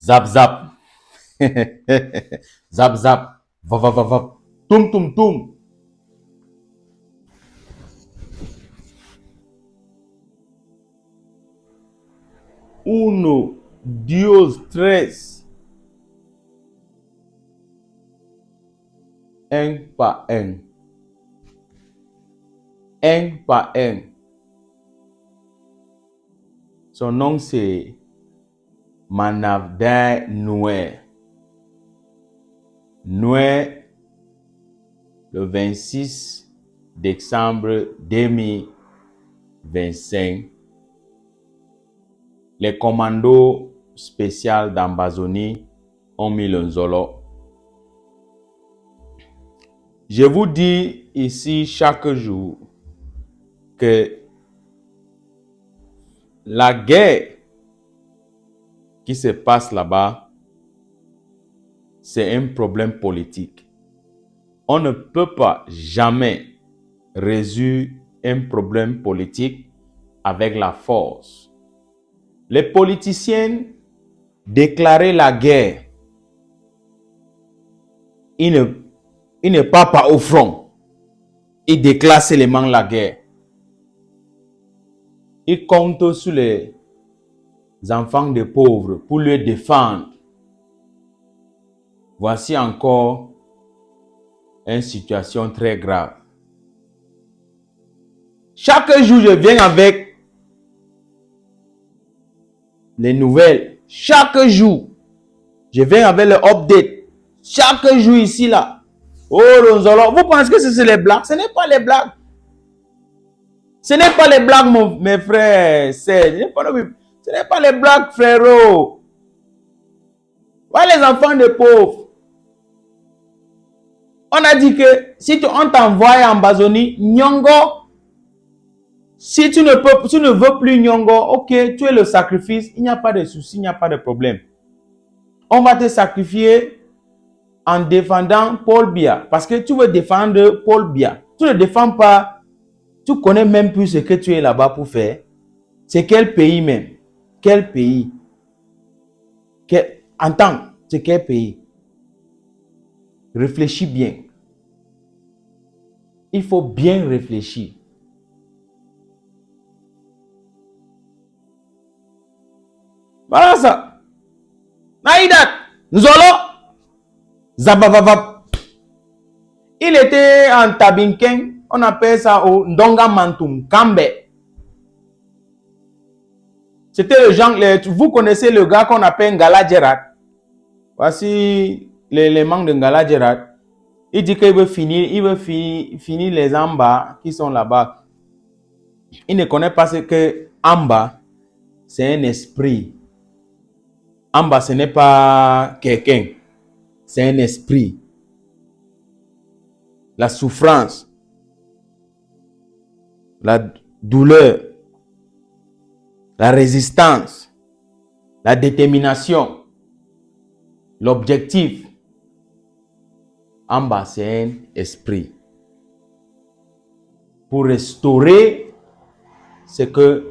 Zap zap. Zap zap. Va va va va. Tum tum tum. Uno, dos, tres. Un par un. Un par un. Son nom c'est Manavdin Noué. Noué le 26 décembre 2025. Les commandos spéciaux d'Ambazonie ont mis le Nzolo. Je vous dis ici chaque jour que la guerre qui se passe là-bas, c'est un problème politique. On ne peut pas jamais résoudre un problème politique avec la force. Les politiciens déclaraient la guerre. Ils ne partent pas au front. Ils déclarent seulement la guerre. Ils comptent sur les enfants des pauvres pour les défendre. Voici encore une situation très grave. Chaque jour, je viens avec les nouvelles. Chaque jour, je viens avec le update. Chaque jour ici, là. Oh, Ronzolo, vous pensez que c'est les blagues? Ce n'est pas les blagues. Ce n'est pas les blagues, mes frères. Ce n'est pas les blagues, frérot. Voilà les enfants de pauvres. On a dit que si on t'envoie en Amazonie, Nyongo, si tu ne veux plus Nyongo, ok, tu es le sacrifice, il n'y a pas de souci, il n'y a pas de problème. On va te sacrifier en défendant Paul Biya. Parce que tu veux défendre Paul Biya. Tu ne défends pas, tu connais même plus ce que tu es là-bas pour faire. C'est quel pays même? Quel pays? Entends, c'est quel pays? Réfléchis bien. Il faut bien réfléchir. Voilà ça. Naïdat, Nzolo, Zabababab. Il était en Tabinken, on appelle ça au Ndonga Mantum Kambe. C'était le genre, vous connaissez le gars qu'on appelle Ngala Djerat. Voici l'élément de Ngala Djerat. Il dit qu'il veut finir les Amba qui sont là-bas. Il ne connaît pas ce que Amba, c'est un esprit. Amba, ce n'est pas quelqu'un. C'est un esprit. La souffrance, la douleur, la résistance, la détermination, l'objectif. Amba, c'est un esprit. Pour restaurer ce que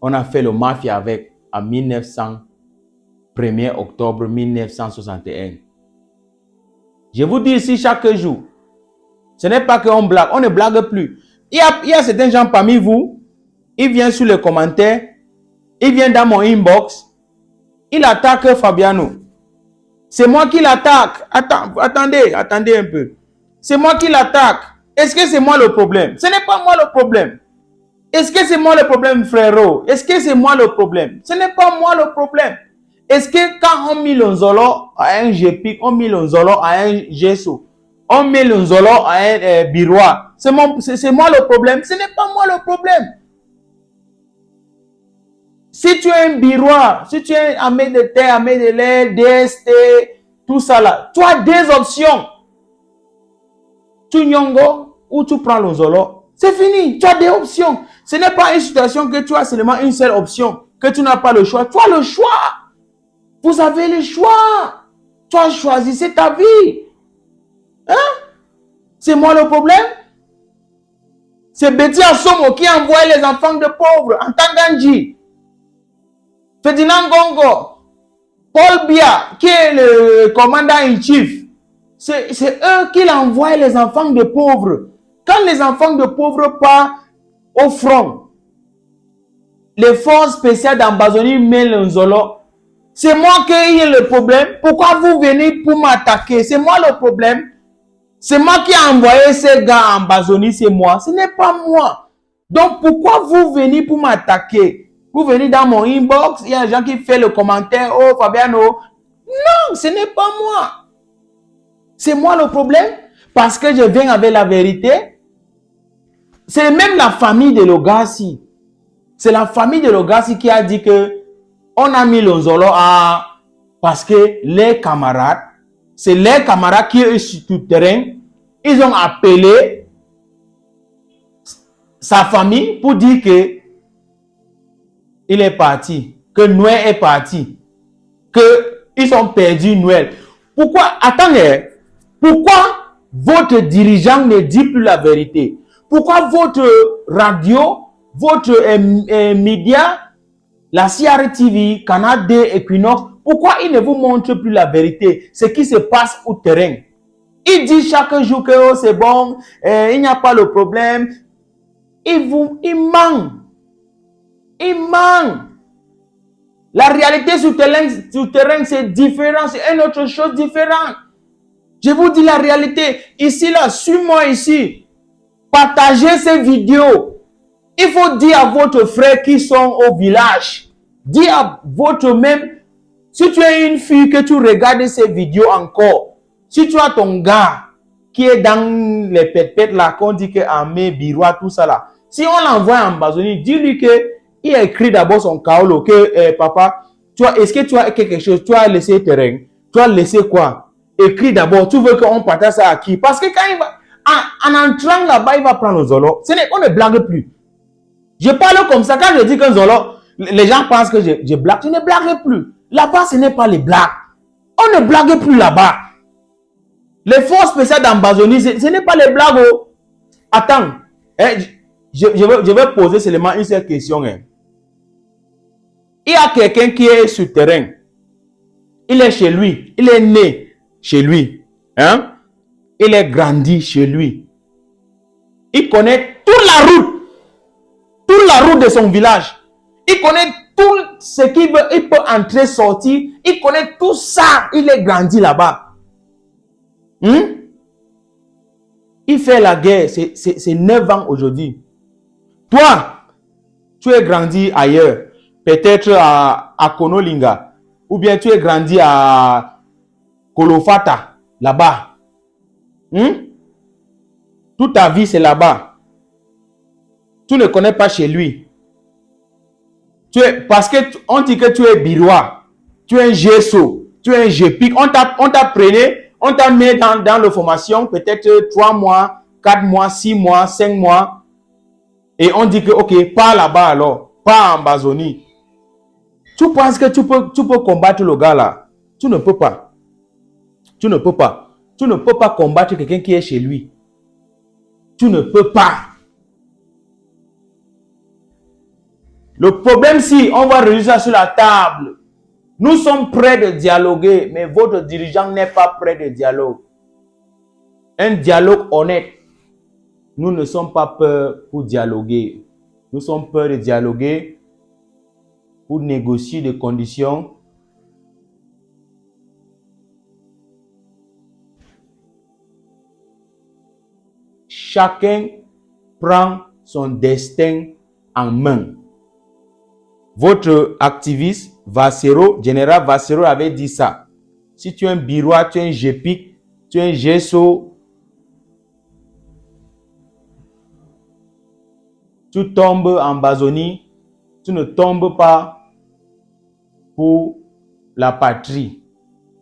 on a fait le mafia avec en 1er octobre 1961. Je vous dis ici chaque jour, ce n'est pas qu'on blague, on ne blague plus. Il y a certains gens parmi vous, ils viennent sur les commentaires, ils viennent dans mon inbox, ils attaquent Fabiano. C'est moi qui l'attaque. Attendez un peu. C'est moi qui l'attaque. Est-ce que c'est moi le problème? Ce n'est pas moi le problème. Est-ce que c'est moi le problème, frérot? Est-ce que c'est moi le problème? Ce n'est pas moi le problème. Est-ce que quand on met le Nzolo à un GPIC, on met le Nzolo à un GSO, on met le Nzolo à un Biroir, c'est moi le problème? Ce n'est pas moi le problème. Si tu es un Biroir, si tu es un armée de terre, armée de l'air, DST, tout ça là, tu as des options. Tu Nyongo ou tu prends le Nzolo. C'est fini, tu as des options. Ce n'est pas une situation que tu as seulement une seule option, que tu n'as pas le choix. Tu as le choix. Vous avez le choix. Tu as choisi, c'est ta vie. Hein? C'est moi le problème? C'est Betty Assomo qui envoie les enfants de pauvres en Tanganji. Ferdinand Gongo, Paul Biya, qui est le commandant in chief, c'est eux qui envoient les enfants de pauvres. Quand les enfants de pauvres partent au front, les forces spéciales d'Ambazonie mettent le Nzolo. C'est moi qui ai le problème. Pourquoi vous venez pour m'attaquer? C'est moi le problème. C'est moi qui ai envoyé ces gars en Ambazonie, c'est moi. Ce n'est pas moi. Donc pourquoi vous venez pour m'attaquer? Vous venez dans mon inbox, il y a des gens qui font le commentaire, oh Fabiano. Non, ce n'est pas moi. C'est moi le problème parce que je viens avec la vérité. C'est même la famille de Logassi. C'est la famille de Logassi qui a dit que on a mis le Nzolo à... Parce que les camarades, c'est les camarades qui sont sur le terrain, ils ont appelé sa famille pour dire que il est parti, que Noël est parti, que ils ont perdu Noël. Pourquoi? Attendez, pourquoi votre dirigeant ne dit plus la vérité? Pourquoi votre radio, votre média, la CRTV, Canal D, Equinox, pourquoi il ne vous montre plus la vérité? Ce qui se passe au terrain. Il dit chaque jour que oh, c'est bon, il n'y a pas le problème. Il ment. Il ment. La réalité sur terrain, c'est différent. C'est une autre chose différente. Je vous dis la réalité. Ici, là, suis-moi ici. Partagez ces vidéos. Il faut dire à votre frère qui sont au village. Dis à votre même. Si tu es une fille que tu regardes ces vidéos encore. Si tu as ton gars qui est dans les pètes là, qu'on dit que Amé, Biroua, tout ça là. Si on l'envoie en Ambazonie, dis-lui que il a écrit d'abord son kaolo que papa, est-ce que tu as quelque chose, tu as laissé terrain, tu as laissé quoi? Écris d'abord, tu veux qu'on partage ça à qui? Parce que quand il va, en entrant là-bas, il va prendre le Zolo. On ne blague plus. Je parle comme ça, quand je dis qu'un Zolo, les gens pensent que je blague, je ne blague plus. Là-bas, ce n'est pas les blagues. On ne blague plus là-bas. Les forces spéciales d'Ambazonie, ce n'est pas les blagues. Oh. Attends, je vais poser seulement une seule question. Hein. Il y a quelqu'un qui est sur le terrain. Il est chez lui. Il est né chez lui. Hein? Il est grandi chez lui. Il connaît toute la route. Toute la route de son village. Il connaît tout ce qu'il veut. Il peut entrer, sortir. Il connaît tout ça. Il est grandi là-bas. Il fait la guerre. C'est 9 ans aujourd'hui. Toi, tu es grandi ailleurs. Peut-être à Konolinga. Ou bien tu es grandi à Kolofata, là-bas. Toute ta vie, c'est là-bas. Tu ne connais pas chez lui. Parce qu'on dit que tu es Biroua. Tu es un Gesso. Tu es un Gepic. On t'a pris, on t'a mis dans la formation peut-être 3 mois, 4 mois, 6 mois, 5 mois. Et on dit que, ok, pas là-bas alors. Pas en Ambazonie. Tu penses que tu peux combattre le gars là? Tu ne peux pas. Tu ne peux pas. Tu ne peux pas combattre quelqu'un qui est chez lui. Tu ne peux pas. Le problème, si on va réussir ça sur la table, nous sommes prêts de dialoguer, mais votre dirigeant n'est pas prêt de dialogue. Un dialogue honnête. Nous ne sommes pas peur pour dialoguer. Nous sommes peur de dialoguer pour négocier des conditions. Chacun prend son destin en main. Votre activiste Vassero, général Vassero avait dit ça. Si tu es un Biroua, tu es un Gepic, tu es un Gesso, tu tombes en Ambazonie, tu ne tombes pas pour la patrie.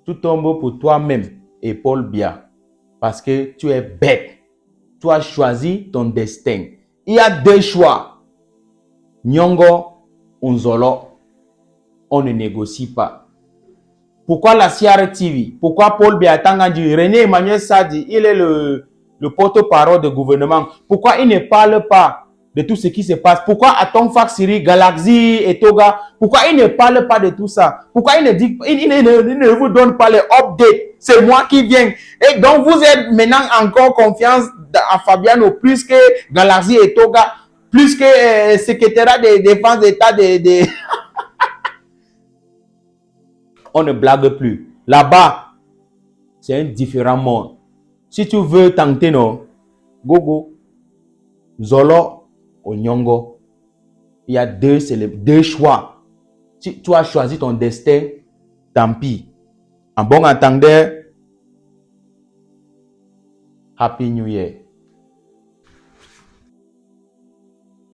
Tu tombes pour toi-même et Paul Biya. Parce que tu es bête. Tu as choisi ton destin. Il y a 2 choix. Nyongo ou Nzolo. On ne négocie pas. Pourquoi la CRTV? Pourquoi Paul Biya Tangandji? René Emmanuel Sadi, il est le porte-parole du gouvernement. Pourquoi il ne parle pas de tout ce qui se passe. Pourquoi Atom Siri, Galaxy et Toga, pourquoi ils ne parlent pas de tout ça? Pourquoi ils ne vous donnent pas les updates? C'est moi qui viens. Et donc, vous êtes maintenant encore confiance à Fabiano plus que Galaxy et Toga, plus que secrétaire de défense d'État de... On ne blague plus. Là-bas, c'est un différent monde. Si tu veux tenter, non, Gogo, Zolo, Onyongo. Il y a deux choix. Si tu as choisi ton destin, tant pis. En bon entendeur, Happy New Year.